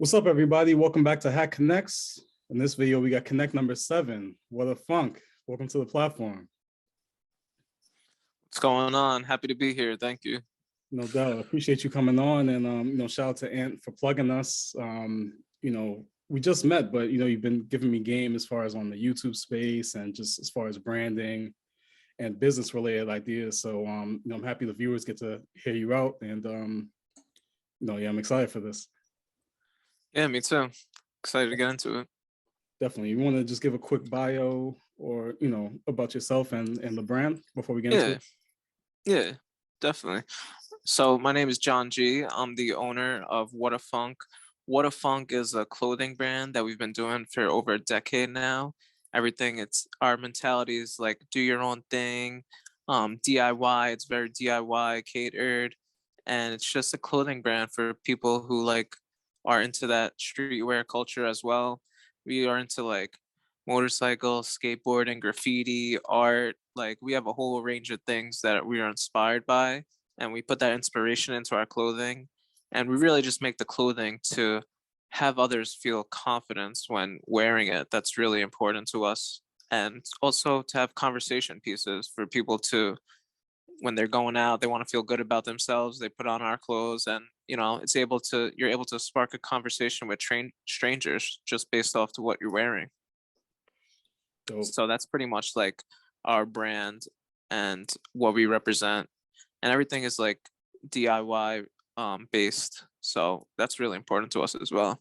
What's up, everybody? Welcome back to Hack Connects. In this video, we got Connect number 7. What a funk. Welcome to the platform. What's going on? Happy to be here. Thank you. No doubt. I appreciate you coming on, and shout out to Ant for plugging us. We just met, but you've been giving me game as far as on the YouTube space and just as far as branding and business related ideas. So I'm happy the viewers get to hear you out, and I'm excited for this. Yeah, me too. Excited to get into it. Definitely. You want to just give a quick bio or, about yourself and the brand before we get into it? Yeah, definitely. So my name is John G. I'm the owner of WHADAFUNK. WHADAFUNK is a clothing brand that we've been doing for over a decade now. Our mentality is like do your own thing, DIY. It's very DIY catered, and it's just a clothing brand for people who are into that streetwear culture as well. We are into motorcycles, skateboarding, graffiti, art. Like we have a whole range of things that we are inspired by, and we put that inspiration into our clothing. And we really just make the clothing to have others feel confidence when wearing it. That's really important to us. And also to have conversation pieces for people to, when they're going out, they want to feel good about themselves. They put on our clothes, and you're able to spark a conversation with strangers just based off to what you're wearing. Dope. So that's pretty much like our brand and what we represent, and everything is like DIY based. So that's really important to us as well.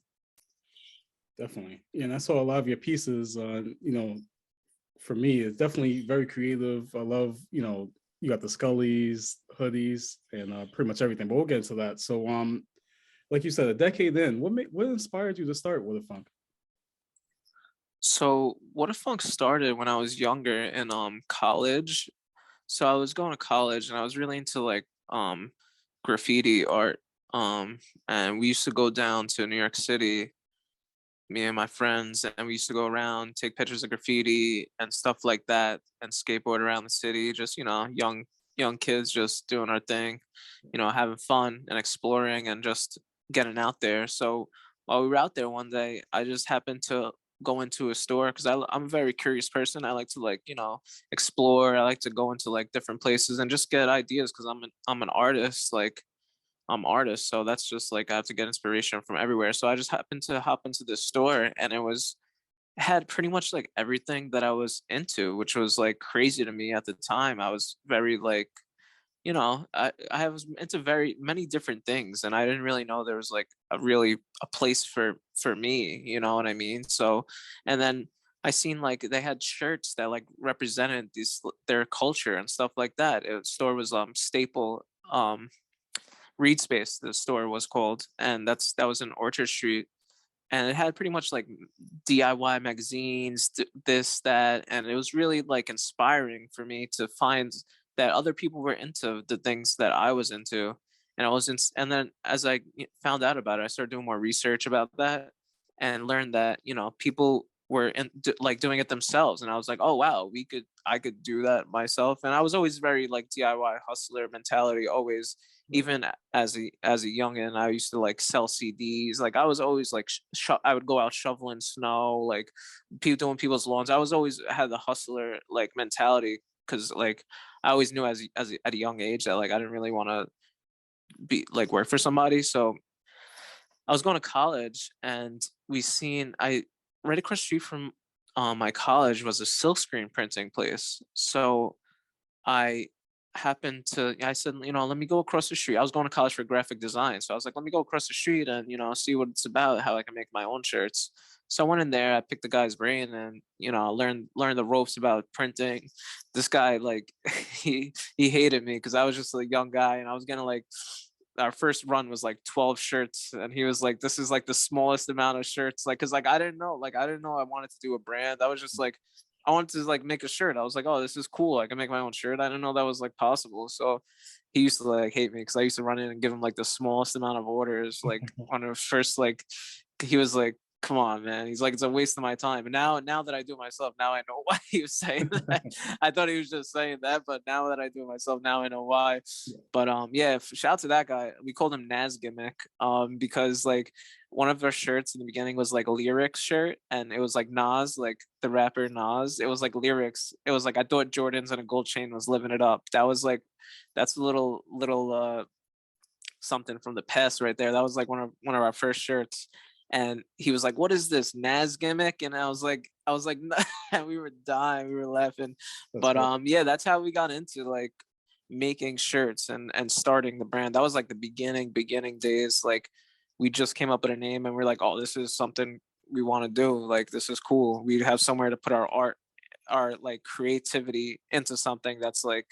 Definitely. Yeah, and I saw a lot of your pieces. For me, it's definitely very creative. I love, you got the Scullies, hoodies, and pretty much everything. But we'll get into that. So, like you said, a decade in, what inspired you to start WHADAFUNK? So WHADAFUNK started when I was younger in college. So I was going to college and I was really into graffiti art. And we used to go down to New York City, me and my friends, and we used to go around, take pictures of graffiti and stuff like that, and skateboard around the city. Just young kids just doing our thing, having fun and exploring and just getting out there. So while we were out there one day, I just happened to go into a store because I'm a very curious person. I like to explore. I like to go into different places and just get ideas because I'm an artist. I'm artist, so that's just I have to get inspiration from everywhere. So I just happened to hop into this store, and had pretty much everything that I was into, which was crazy to me at the time. I was very I was into very many different things, and I didn't really know there was a place for me. You know what I mean? So, and then I seen they had shirts that represented their culture and stuff like that. The store was Staple. Reed Space, the store was called, and that was in Orchard Street, and it had pretty much DIY magazines, this, that, and it was really inspiring for me to find that other people were into the things that I was into, and then as I found out about it, I started doing more research about that, and learned that people were doing it themselves, and I was like, oh wow, I could do that myself, and I was always very DIY hustler mentality, always. Even as a youngin, I used to sell CDs. I was always I would go out shoveling snow, people doing people's lawns. I was always had the hustler mentality because I always knew at a young age that I didn't really want to be work for somebody. So I was going to college, and I right across the street from my college was a silkscreen printing place. So I I said, let me go across the street. I was going to college for graphic design. So I was like, let me go across the street and, see what it's about, how I can make my own shirts. So I went in there, I picked the guy's brain, and, learned the ropes about printing. This guy, he hated me because I was just a young guy, and I was getting our first run was 12 shirts, and he was like, this is the smallest amount of shirts, because I didn't know I wanted to do a brand. I was just I wanted to make a shirt. I was like, oh, this is cool, I can make my own shirt. I didn't know that was possible. So he used to hate me because I used to run in and give him the smallest amount of orders, on the first he was like, come on, man. He's like, it's a waste of my time. And now that I do it myself, now I know why he was saying that. I thought he was just saying that, but now that I do it myself, now I know why. But yeah, shout out to that guy. We called him Nas Gimmick, because one of our shirts in the beginning was like a lyrics shirt, and it was like Nas, like the rapper Nas. It was like lyrics. It was like I thought Jordans and a gold chain was living it up. That was like that's a little something from the past right there. That was like one of our first shirts. And he was like, "What is this Nas gimmick?" And I was like, and we were dying, we were laughing. That's But great. yeah, that's how we got into like making shirts and starting the brand. That was like the beginning days. Like we just came up with a name and we're like, "Oh, this is something we want to do. Like this is cool. We have somewhere to put our art, our like creativity into something that's like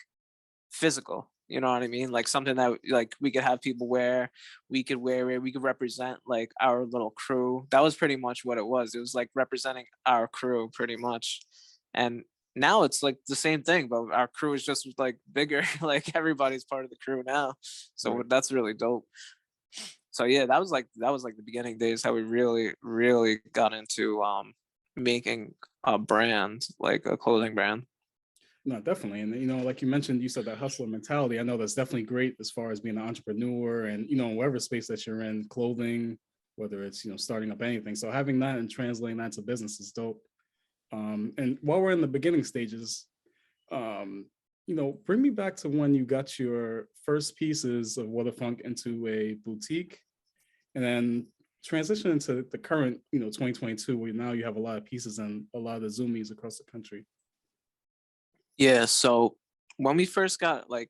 physical." You know what I mean? Like something that like we could have people wear, we could wear it, we could represent like our little crew. That was pretty much what it was. It was like representing our crew pretty much. And now it's like the same thing, but our crew is just like bigger. Like everybody's part of the crew now. So Right. that's really dope. So yeah, that was like the beginning days how we really got into making a brand, like a clothing brand. No, definitely. And like you mentioned, you said that hustler mentality. I know that's definitely great as far as being an entrepreneur and whatever space that you're in, clothing, whether it's starting up anything. So having that and translating that to business is dope. And while we're in the beginning stages, bring me back to when you got your first pieces of WHADAFUNK into a boutique, and then transition into the current, 2022, where now you have a lot of pieces and a lot of the Zoomies across the country. Yeah, so when we first got like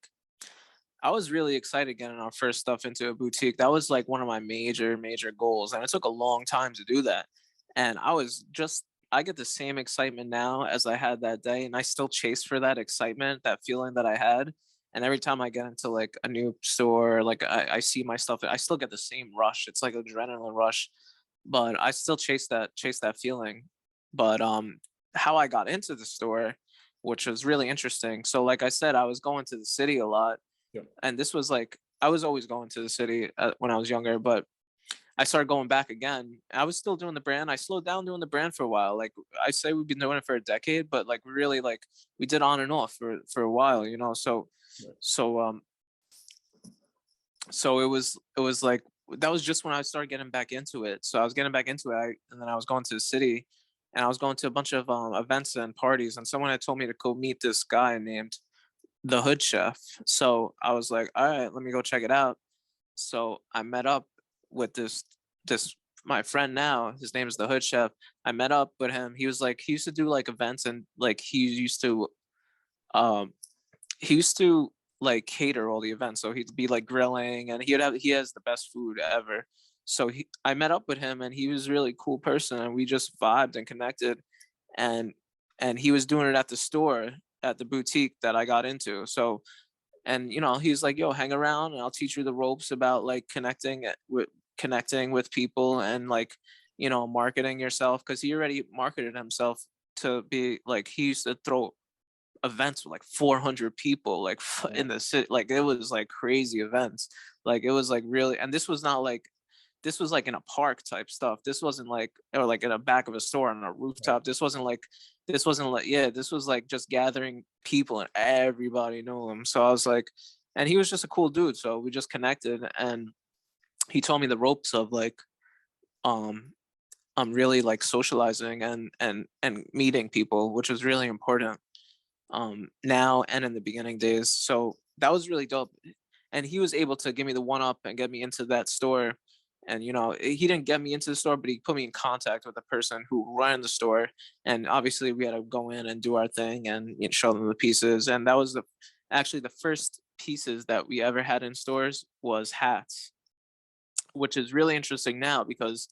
I was really excited getting our first stuff into a boutique. That was like one of my major goals, and it took a long time to do that. And I get the same excitement now as I had that day, and I still chase for that excitement, that feeling that I had. And every time I get into like a new store, like I see my stuff, I still get the same rush. It's like adrenaline rush, but I still chase that feeling. But how I got into the store, which was really interesting. So like I said, I was going to the city a lot, Yeah. and this was like I was always going to the city when I was younger, but I started going back again. I was still doing the brand. I slowed down doing the brand for a while. Like I say, we've been doing it for a decade, but like really, like we did on and off for a while, you know. Right. So so it was like that was just when I started getting back into it. So I was getting back into it, and then I was going to the city, and I was going to a bunch of events and parties, and someone had told me to go meet this guy named the Hood Chef. So I was like, all right, let me go check it out. So I met up with this my friend now. His name is the Hood Chef. I met up with him. He was like he used to do like events, and like um he used to like cater all the events. So he'd be like grilling, and he has the best food ever. So I met up with him, and he was a really cool person, and we just vibed and connected. And he was doing it at the store, at the boutique that I got into. So and he's like, "Yo, hang around and I'll teach you the ropes about like connecting with people, and like marketing yourself," because he already marketed himself to be like he used to throw events with like 400 people like in Wow. the city. Like it was like crazy events. Like it was like really, and this was like in a park type stuff. This wasn't like, or like in a back of a store on a Right. rooftop. This wasn't like yeah, this was like just gathering people, and everybody knew him. So I was like, and he was just a cool dude. So we just connected, and he told me the ropes of like um really like socializing and meeting people, which was really important now and in the beginning days. So that was really dope. And he was able to give me the one up and get me into that store. And he didn't get me into the store, but he put me in contact with the person who ran the store. And obviously, we had to go in and do our thing and show them the pieces. And that was actually the first pieces that we ever had in stores was hats, which is really interesting now because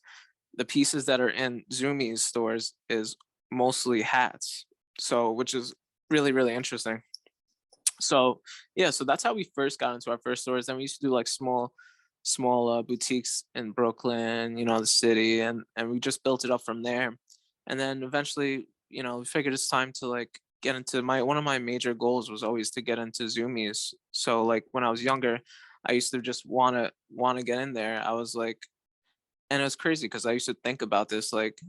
the pieces that are in Zumiez stores is mostly hats. So, which is really interesting. So yeah, so that's how we first got into our first stores. Then we used to do like small boutiques in Brooklyn, the city, and we just built it up from there. And then eventually, we figured it's time to like get into one of my major goals was always to get into Zoomies. So like when I was younger, I used to just wanna get in there. I was like, and it was crazy because I used to think about this like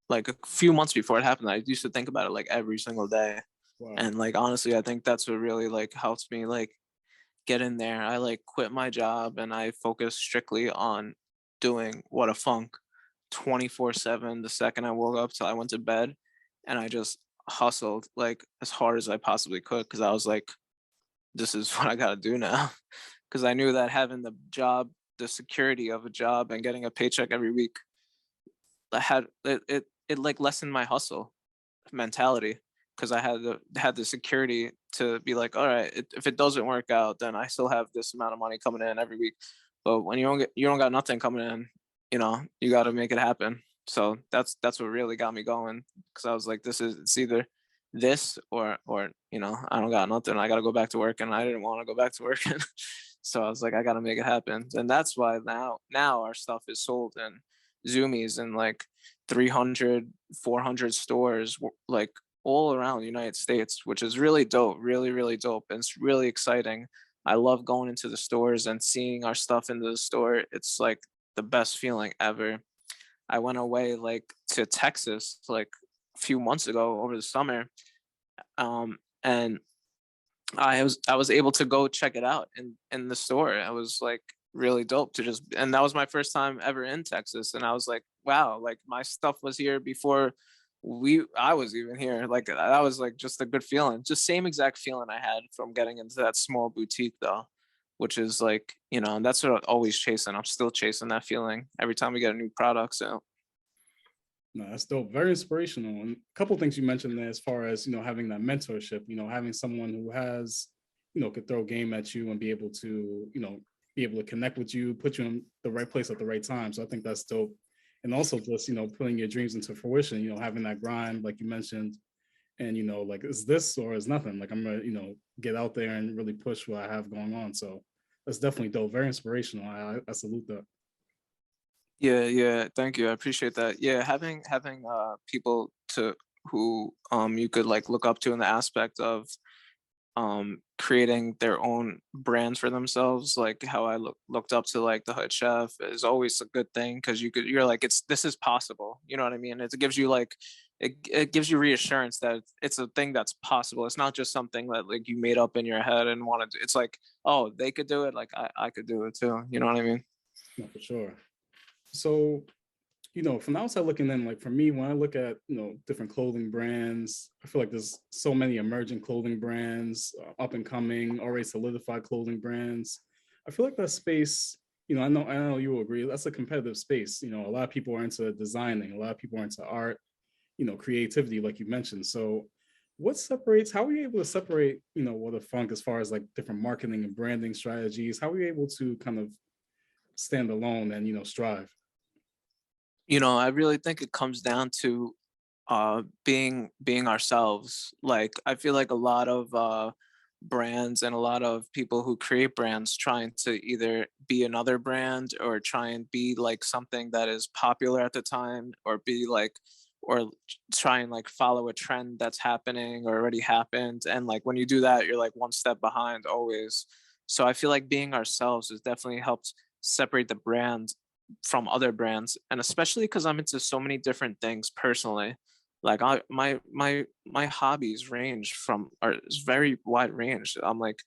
like a few months before it happened. I used to think about it like every single day. Wow. And like honestly, I think that's what really like helps me like get in there. I like quit my job and I focus strictly on doing What a Funk 24/7 the second I woke up till I went to bed, and I just hustled like as hard as I possibly could because I was like, this is what I gotta do now. Because I knew that having the job, the security of a job and getting a paycheck every week, I had it like lessened my hustle mentality because I had the security to be like, all right, if it doesn't work out, then I still have this amount of money coming in every week. But when you don't got nothing coming in, you got to make it happen. So that's what really got me going because I was like, it's either this or I don't got nothing. I got to go back to work, and I didn't want to go back to work. So I was like, I got to make it happen, and that's why now our stuff is sold in Zoomies and like 300, 400 stores, like all around the United States, which is really dope, really, really dope. And it's really exciting. I love going into the stores and seeing our stuff in the store. It's like the best feeling ever. I went away like to Texas like a few months ago over the summer. And I was able to go check it out in the store. I was like really dope to just, and that was my first time ever in Texas. And I was like, wow, like my stuff was here before I was even here. Like that was like just a good feeling. Just same exact feeling I had from getting into that small boutique though, which is like, and that's what I'm always chasing. I'm still chasing that feeling every time we get a new product. So No, that's dope. Very inspirational. And a couple of things you mentioned there as far as, having that mentorship, having someone who has, could throw game at you and be able to, be able to connect with you, put you in the right place at the right time. So I think that's dope. And also just, putting your dreams into fruition, having that grind, like you mentioned, and, like, is this or is nothing? Like, I'm going to, get out there and really push what I have going on. So that's definitely dope. Very inspirational. I salute that. yeah, yeah, thank you. I appreciate that. Yeah, having people to who you could like look up to in the aspect of creating their own brands for themselves, like how I looked up to like the Hood Chef is always a good thing because you're like, this is possible, you know what I mean? It gives you like it gives you reassurance that it's a thing that's possible. It's not just something that like you made up in your head and wanted to, it's like, oh, they could do it, like I could do it too, you know what I mean? No, for sure. So, from the outside looking in, like for me, when I look at, different clothing brands, I feel like there's so many emerging clothing brands, up and coming, already solidified clothing brands. I feel like that space, I know you will agree, that's a competitive space. A lot of people are into designing, a lot of people are into art, creativity, like you mentioned. So how are you able to separate, what a funk as far as like different marketing and branding strategies? How are you able to kind of stand alone and, strive? I really think it comes down to being ourselves. Like I feel like a lot of brands and a lot of people who create brands trying to either be another brand or try and be like something that is popular at the time or be like or try and like follow a trend that's happening or already happened, and like when you do that you're like one step behind always. So I feel like being ourselves has definitely helped separate the brand from other brands, and especially because I'm into so many different things personally. Like my hobbies range from are is very wide range. I'm like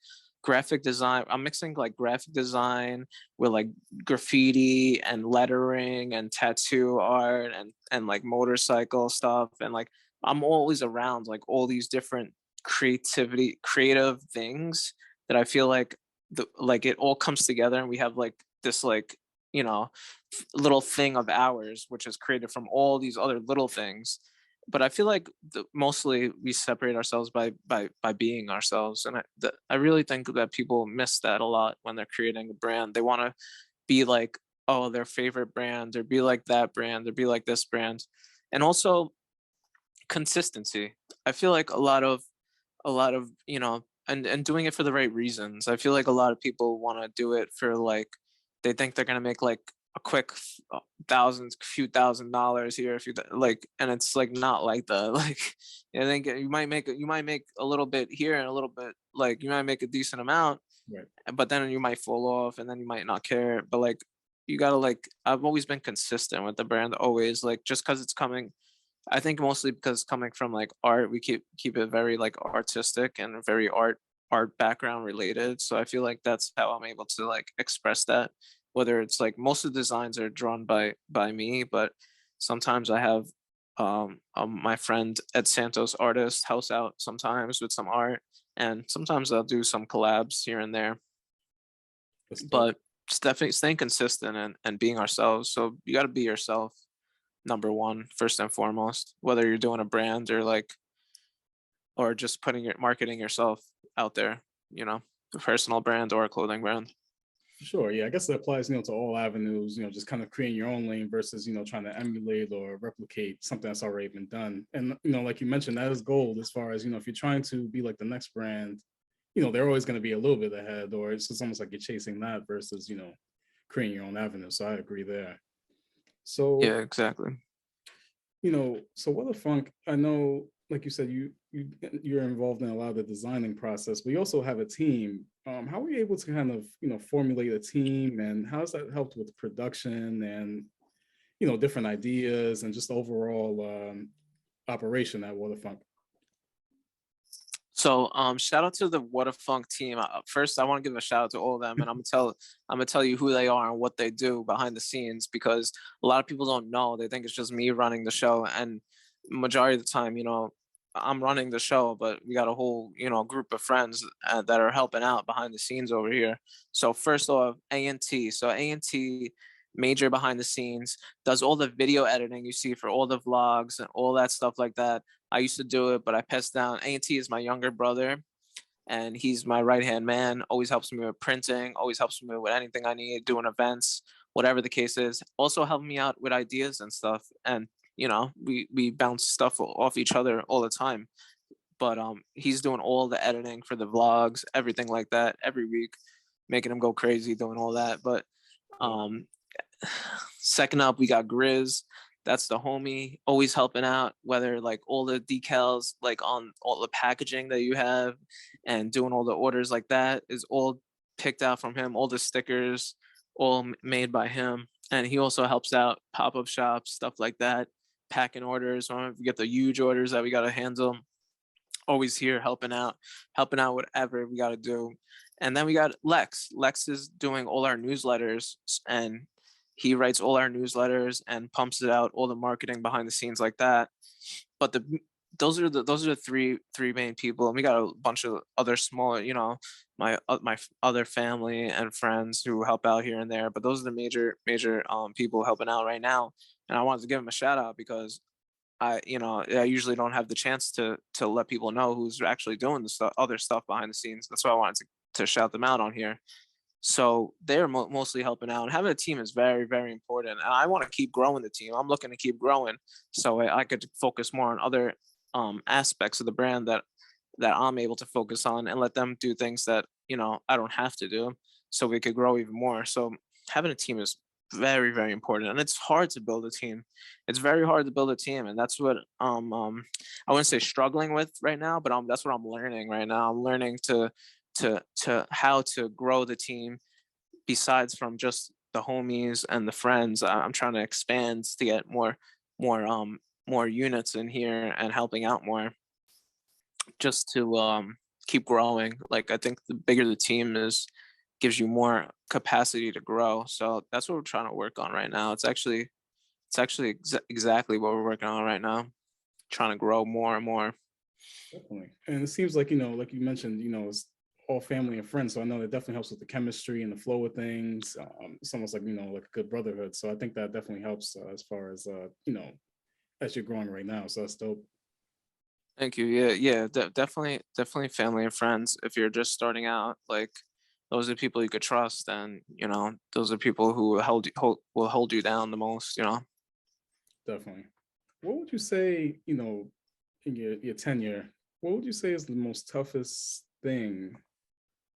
graphic design. I'm mixing like graphic design with like graffiti and lettering and tattoo art and like motorcycle stuff, and like I'm always around like all these different creative things that I feel like like it all comes together and we have like this like you know little thing of ours which is created from all these other little things. But I feel like mostly we separate ourselves by being ourselves, and I really think that people miss that a lot when they're creating a brand. They want to be like, oh, their favorite brand, or be like that brand, or be like this brand. And also consistency. I feel like a lot of and doing it for the right reasons. I feel like a lot of people want to do it for like they think they're gonna make like a quick thousands, few $1,000s here, if you like, and it's like not like that. Like I think you might make a little bit here and a little bit, like you might make a decent amount, Right. but then you might fall off and then you might not care. But like you gotta like I've always been consistent with the brand always, like just because it's coming. I think mostly because coming from like art, we keep it very like artistic and very art background related. So I feel like that's how I'm able to like express that whether it's like most of the designs are drawn by me, but sometimes I have my friend Ed Santos artist helps out sometimes with some art, and sometimes I'll do some collabs here and there. That's dope. But just definitely staying consistent and being ourselves. So you got to be yourself, number one, first and foremost, whether you're doing a brand or like, or just putting your marketing yourself out there, you know, a personal brand or a clothing brand. Sure. Yeah. I guess it applies, to all avenues, just kind of creating your own lane versus, trying to emulate or replicate something that's already been done. And, like you mentioned, that is gold as far as, if you're trying to be like the next brand, they're always going to be a little bit ahead, or it's just almost like you're chasing that versus, creating your own avenue. So I agree there. So, Yeah, exactly. so what a funk. I know, like you said, you're involved in a lot of the designing process, but you also have a team. How were you able to kind of formulate a team, and how has that helped with production and different ideas and just overall operation at WHADAFUNK? So shout out to the WHADAFUNK team. First, I want to give a shout out to all of them, and I'm gonna tell you who they are and what they do behind the scenes, because a lot of people don't know. They think it's just me running the show, and majority of the time, I'm running the show, but we got a whole group of friends that are helping out behind the scenes over here. So first off, A&T. So A&T, major behind the scenes, does all the video editing you see for all the vlogs and all that stuff like that. I used to do it, but I passed down. A&T is my younger brother, and he's my right hand man. Always helps me with printing, always helps me with anything I need, doing events, whatever the case is. Also helping me out with ideas and stuff. And we bounce stuff off each other all the time. But he's doing all the editing for the vlogs, everything like that every week, making him go crazy doing all that. But um, second up, we got Grizz. That's the homie, always helping out, whether like all the decals, like on all the packaging that you have, and doing all the orders like that is all picked out from him. All the stickers, all made by him. And he also helps out pop-up shops, stuff like that, packing orders. When we get the huge orders that we got to handle, always here helping out whatever we got to do. And then we got Lex. Lex is doing all our newsletters, and he writes all our newsletters and pumps it out, all the marketing behind the scenes like that. But those are the three main people, and we got a bunch of other smaller, my other family and friends who help out here and there. But those are the major people helping out right now. And I wanted to give them a shout out because I usually don't have the chance to let people know who's actually doing the stuff, other stuff behind the scenes. That's why I wanted to shout them out on here. So they're mostly helping out. Having a team is very, very important. And I want to keep growing the team. I'm looking to keep growing so I could focus more on other aspects of the brand that I'm able to focus on, and let them do things that I don't have to do, so we could grow even more. So having a team is very, very important, and it's hard to build a team. It's very hard to build a team, and that's what I wouldn't say struggling with right now, but that's what I'm learning right now. I'm learning to how to grow the team besides from just the homies and the friends. I'm trying to expand to get more more units in here and helping out more, just to keep growing. Like, I think the bigger the team is, gives you more capacity to grow. So that's what we're trying to work on right now. It's actually exactly what we're working on right now, trying to grow more and more. Definitely. And it seems like, like you mentioned, it's all family and friends. So I know that definitely helps with the chemistry and the flow of things. It's almost like, like a good brotherhood. So I think that definitely helps as far as, as you're growing right now. So that's dope. Thank you. Yeah, yeah, definitely family and friends. If you're just starting out, like, those are people you could trust, and those are people who will hold you down the most. Definitely. What would you say, in your tenure, what would you say is the most toughest thing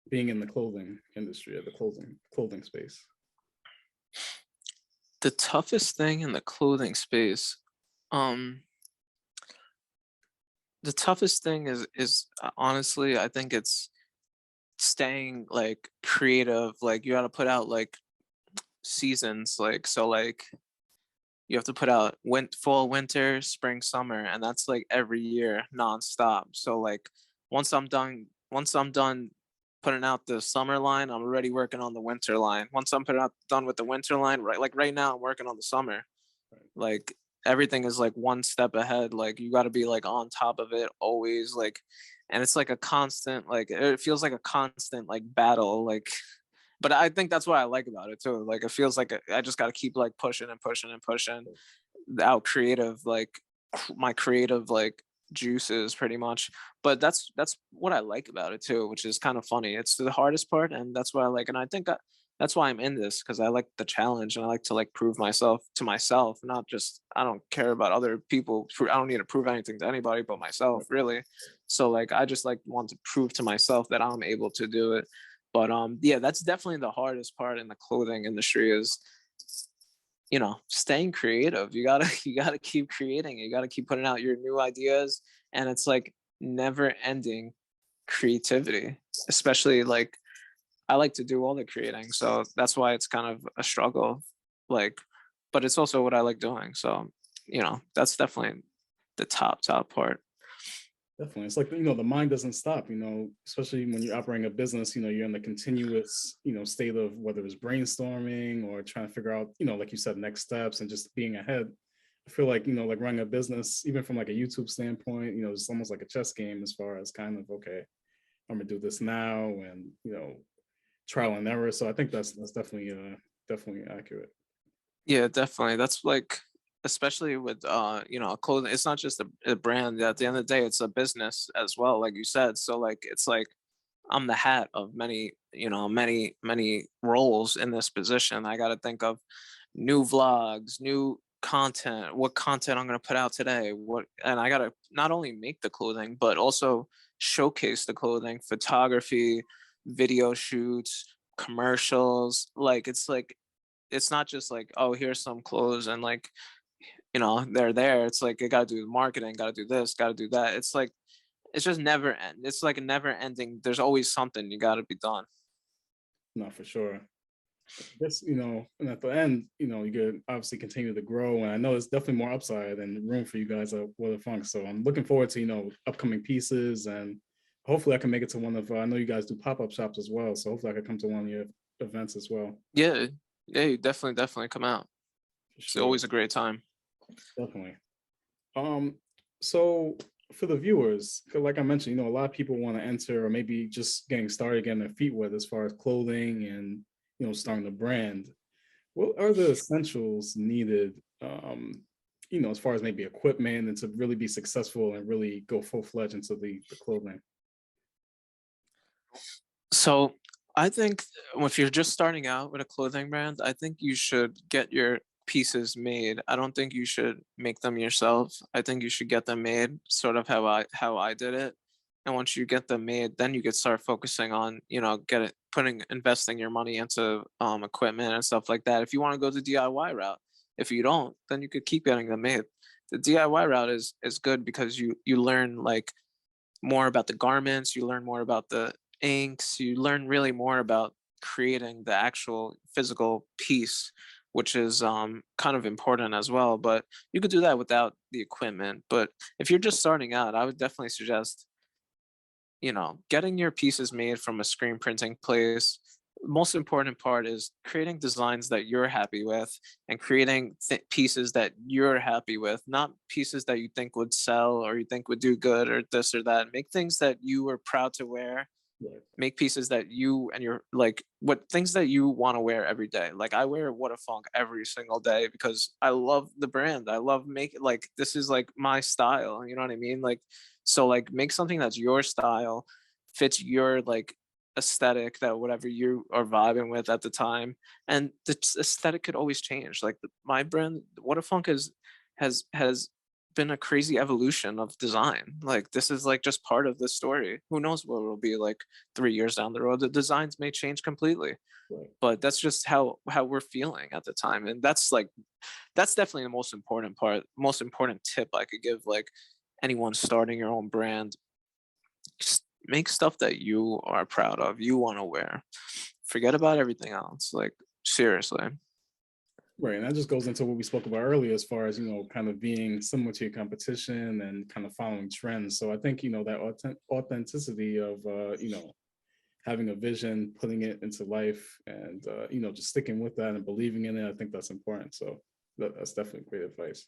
being in the clothing industry or the clothing space? The toughest thing in the clothing space, um, the toughest thing is honestly, I think it's staying like creative. Like, you got to put out like seasons, like, so like you have to put out fall, winter, spring, summer, and that's like every year nonstop. So like once I'm done putting out the summer line, I'm already working on the winter line. Once I'm done with the winter line, right, like right now I'm working on the summer. Like everything is like one step ahead. Like you got to be like on top of it always. Like, and it's like a constant, like it feels like a constant like battle. Like, but I think that's what I like about it too. Like it feels like I just got to keep like pushing and pushing and pushing out creative, like my creative like juices pretty much. But that's what I like about it too, which is kind of funny. It's the hardest part, and that's what I like. And I think that's why I'm in this, because I like the challenge and I like to like prove myself to myself, not just, I don't care about other people. I don't need to prove anything to anybody but myself, really. So like I just like want to prove to myself that I'm able to do it. But yeah, that's definitely the hardest part in the clothing industry is, staying creative. You gotta you gotta keep creating. You gotta keep putting out your new ideas, and it's like never ending creativity. Especially like I like to do all the creating, so that's why it's kind of a struggle. Like, but it's also what I like doing. So that's definitely the top part. Definitely. It's like, the mind doesn't stop, especially when you're operating a business, you're in the continuous, state of whether it's brainstorming or trying to figure out, like you said, next steps and just being ahead. I feel like, like running a business, even from like a YouTube standpoint, it's almost like a chess game as far as kind of, okay, I'm gonna do this now and, trial and error. So I think that's definitely accurate. Yeah, definitely. That's like, especially with clothing, it's not just a brand. At the end of the day, it's a business as well, like you said. So like it's like I'm the hat of many, many roles in this position. I got to think of new vlogs, new content, what content I'm going to put out today, and I got to not only make the clothing but also showcase the clothing, photography, video shoots, commercials. Like it's not just like, oh, here's some clothes and like, they're there. It's like I got to do marketing, got to do this, got to do that. It's like it's just never end. It's like a never ending. There's always something you got to be done. No, for sure. I guess, and at the end, you could obviously continue to grow. And I know there's definitely more upside and room for you guys at WHADAFUNK. So I'm looking forward to, upcoming pieces, and hopefully I can make it to one of, I know you guys do pop-up shops as well. So hopefully I could come to one of your events as well. Yeah, yeah, you definitely come out. For It's sure. always a great time. Definitely. Um, so for the viewers, 'cause like I mentioned, a lot of people want to enter or maybe just getting started, getting their feet wet as far as clothing and, starting a brand. What are the essentials needed, as far as maybe equipment and to really be successful and really go full-fledged into the clothing? So I think if you're just starting out with a clothing brand, I think you should get your pieces made. I don't think you should make them yourself. I think you should get them made, sort of how I did it. And once you get them made, then you could start focusing on, investing your money into equipment and stuff like that. If you want to go the DIY route, if you don't, then you could keep getting them made. The DIY route is good because you learn like more about the garments, you learn more about the inks, you learn really more about creating the actual physical piece, which is kind of important as well. But you could do that without the equipment. But if you're just starting out, I would definitely suggest, getting your pieces made from a screen printing place. Most important part is creating designs that you're happy with and creating pieces that you're happy with, not pieces that you think would sell or you think would do good or this or that. Make things that you are proud to wear. Right. Make pieces that you and your like what things that you want to wear every day. Like I wear WHADAFUNK every single day because I love the brand. I love making, like, this is like my style. You know what I mean? Like, so like make something that's your style, fits your like aesthetic, that whatever you are vibing with at the time. And the aesthetic could always change. Like my brand, WHADAFUNK has been a crazy evolution of design. Like this is like just part of the story. Who knows what it'll be like 3 years down the road? The designs may change completely, Right. but that's just how we're feeling at the time. And that's definitely the most important part, most important tip I could give like anyone starting your own brand. Just make stuff that you are proud of, you want to wear. Forget about everything else. Like seriously. Right. And that just goes into what we spoke about earlier as far as, kind of being similar to your competition and kind of following trends. So I think, that authenticity of, having a vision, putting it into life, and just sticking with that and believing in it. I think that's important. So that's definitely great advice.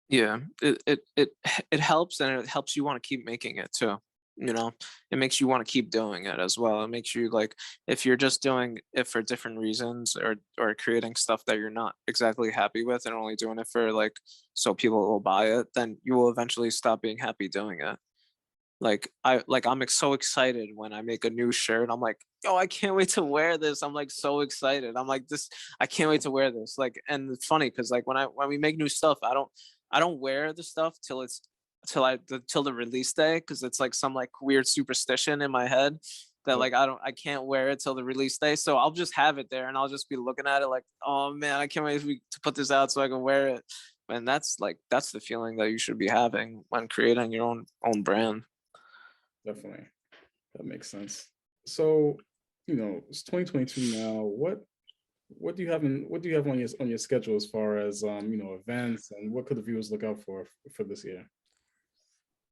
Yeah, it helps, and it helps you want to keep making it too. You know, it makes you want to keep doing it as well. It makes you like, if you're just doing it for different reasons, or creating stuff that you're not exactly happy with and only doing it for like so people will buy it, then you will eventually stop being happy doing it. So excited when I make a new shirt. I'm like, oh, I can't wait to wear this. I'm like so excited. I'm like, this, I can't wait to wear this. Like, and it's funny because like when we make new stuff, I don't wear the stuff till the release day, because it's like some like weird superstition in my head that Yep, like I can't wear it till the release day. So I'll just have it there and I'll just be looking at it like, oh man, I can't wait to put this out so I can wear it. And that's the feeling that you should be having when creating your own brand. definitely. That makes sense. So, it's 2022 now. What do you have on your schedule as far as events, and what could the viewers look out for this year?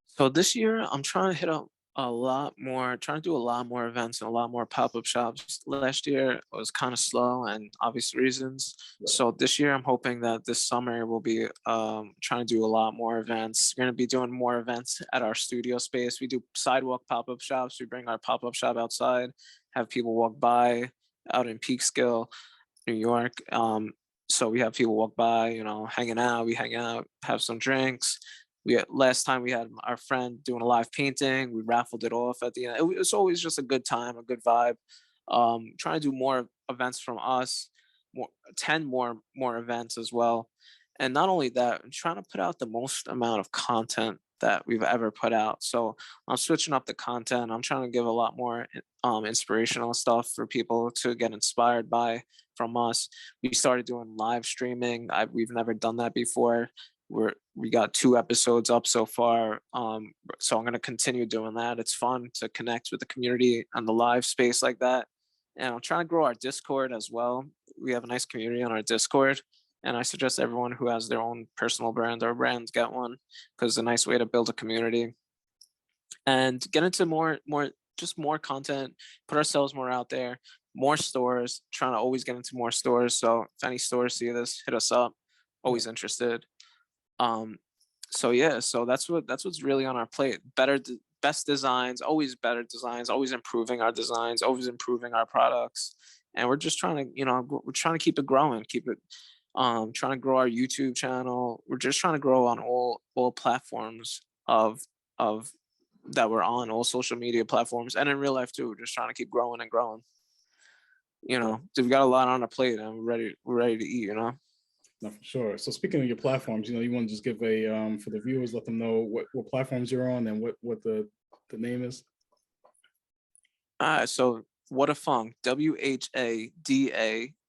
So this year, I'm trying to hit up a lot more, trying to do a lot more events and a lot more pop-up shops. Last year was kind of slow and obvious reasons. Right. So this year, I'm hoping that this summer we'll be trying to do a lot more events. We're going to be doing more events at our studio space. We do sidewalk pop-up shops. We bring our pop-up shop outside, have people walk by out in Peekskill, New York. So we have people walk by, hanging out. We hang out, have some drinks. Last time we had our friend doing a live painting. We raffled it off at the end. It was always just a good time, a good vibe. Trying to do more events from us, more 10 more events as well. And not only that, I'm trying to put out the most amount of content that we've ever put out. So I'm switching up the content. I'm trying to give a lot more inspirational stuff for people to get inspired by from us. We started doing live streaming. We've never done that before. We got 2 episodes up so far. So I'm going to continue doing that. It's fun to connect with the community on the live space like that. And I'm trying to grow our Discord as well. We have a nice community on our Discord. And I suggest everyone who has their own personal brand or brand get one, because it's a nice way to build a community and get into more content, put ourselves more out there, more stores, trying to always get into more stores. So if any stores see this, hit us up. Yeah, Always interested. Um, so yeah, so that's what's really on our plate. Best designs, always better designs, always improving our designs, always improving our products. And we're just trying to, we're trying to keep it growing, keep it trying to grow our YouTube channel. We're just trying to grow on all platforms of that we're on, all social media platforms, and in real life too. We're just trying to keep growing and growing. So we got a lot on our plate, and we're ready to eat. no, for sure. So speaking of your platforms, you want to just give a for the viewers, let them know what platforms you're on and what the name is. All right, so WHADAFUNK,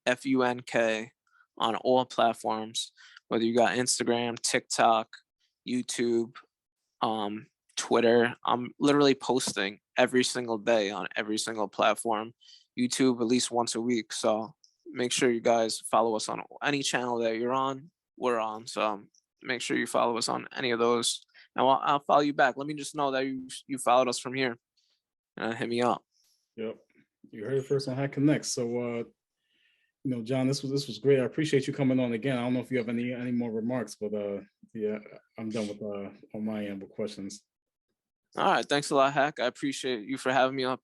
WHADAFUNK, on all platforms, whether you got Instagram, TikTok, YouTube, um, Twitter. I'm literally posting every single day on every single platform. YouTube at least once a week. So make sure you guys follow us on any channel that you're on. We're on. So make sure you follow us on any of those. And I'll follow you back. Let me just know that you followed us from here, and hit me up. Yep, you heard it first on Hack Connect. So John, this was great. I appreciate you coming on again. I don't know if you have any more remarks, but yeah, I'm done with on my end with questions. All right, thanks a lot, Hack. I appreciate you for having me up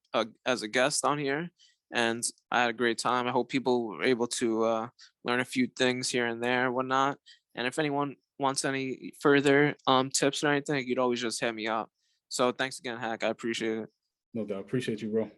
as a guest on here, and I had a great time. I hope people were able to learn a few things here and there, whatnot. And if anyone wants any further tips or anything, you'd always just hit me up. So thanks again, Hack. I appreciate it. No doubt. Appreciate you, bro.